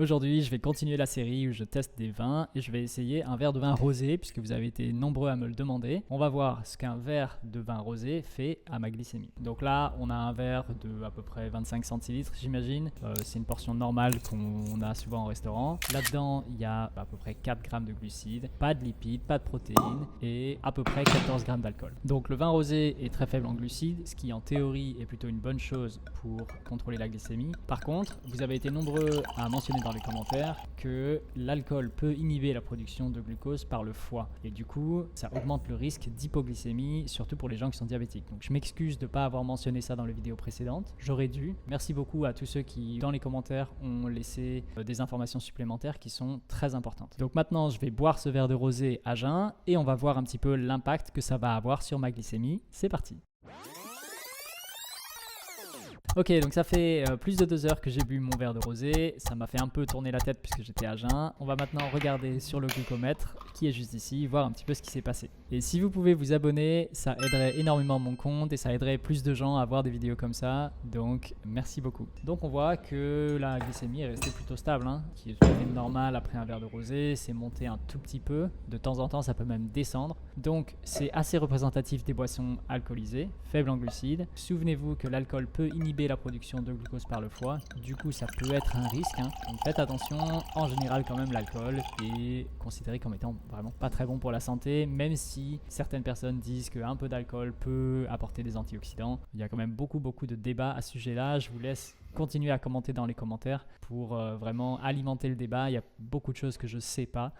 Aujourd'hui, je vais continuer la série où je teste des vins et je vais essayer un verre de vin rosé puisque vous avez été nombreux à me le demander. On va voir ce qu'un verre de vin rosé fait à ma glycémie. Donc là, on a un verre de à peu près 25 centilitres, j'imagine. C'est une portion normale qu'on a souvent au restaurant. Là-dedans, il y a à peu près 4 grammes de glucides, pas de lipides, pas de protéines et à peu près 14 grammes d'alcool. Donc le vin rosé est très faible en glucides, ce qui en théorie est plutôt une bonne chose pour contrôler la glycémie. Par contre, vous avez été nombreux à mentionner dans les commentaires que l'alcool peut inhiber la production de glucose par le foie et du coup ça augmente le risque d'hypoglycémie, surtout pour les gens qui sont diabétiques. Donc je m'excuse de ne pas avoir mentionné ça dans les vidéos précédentes, j'aurais dû. Merci beaucoup à tous ceux qui dans les commentaires ont laissé des informations supplémentaires qui sont très importantes. Donc maintenant je vais boire ce verre de rosé à jeun et on va voir un petit peu l'impact que ça va avoir sur ma glycémie. C'est parti. Ok, donc ça fait plus de 2 heures que j'ai bu mon verre de rosé. Ça m'a fait un peu tourner la tête puisque j'étais à jeun. On va maintenant regarder sur le glucomètre qui est juste ici, voir un petit peu ce qui s'est passé. Et si vous pouvez vous abonner, ça aiderait énormément mon compte et ça aiderait plus de gens à voir des vidéos comme ça. Donc merci beaucoup. Donc on voit que la glycémie est restée plutôt stable, qui est tout à fait normal après un verre de rosé. C'est monté un tout petit peu. De temps en temps, ça peut même descendre. Donc c'est assez représentatif des boissons alcoolisées, faibles en glucides. Souvenez-vous que l'alcool peut inhiber la production de glucose par le foie, du coup ça peut être un risque, donc faites attention. En général quand même l'alcool est considéré comme étant vraiment pas très bon pour la santé, même si certaines personnes disent qu'un peu d'alcool peut apporter des antioxydants. Il y a quand même beaucoup de débats à ce sujet là. Je vous laisse continuer à commenter dans les commentaires pour vraiment alimenter le débat. Il y a beaucoup de choses que je sais pas.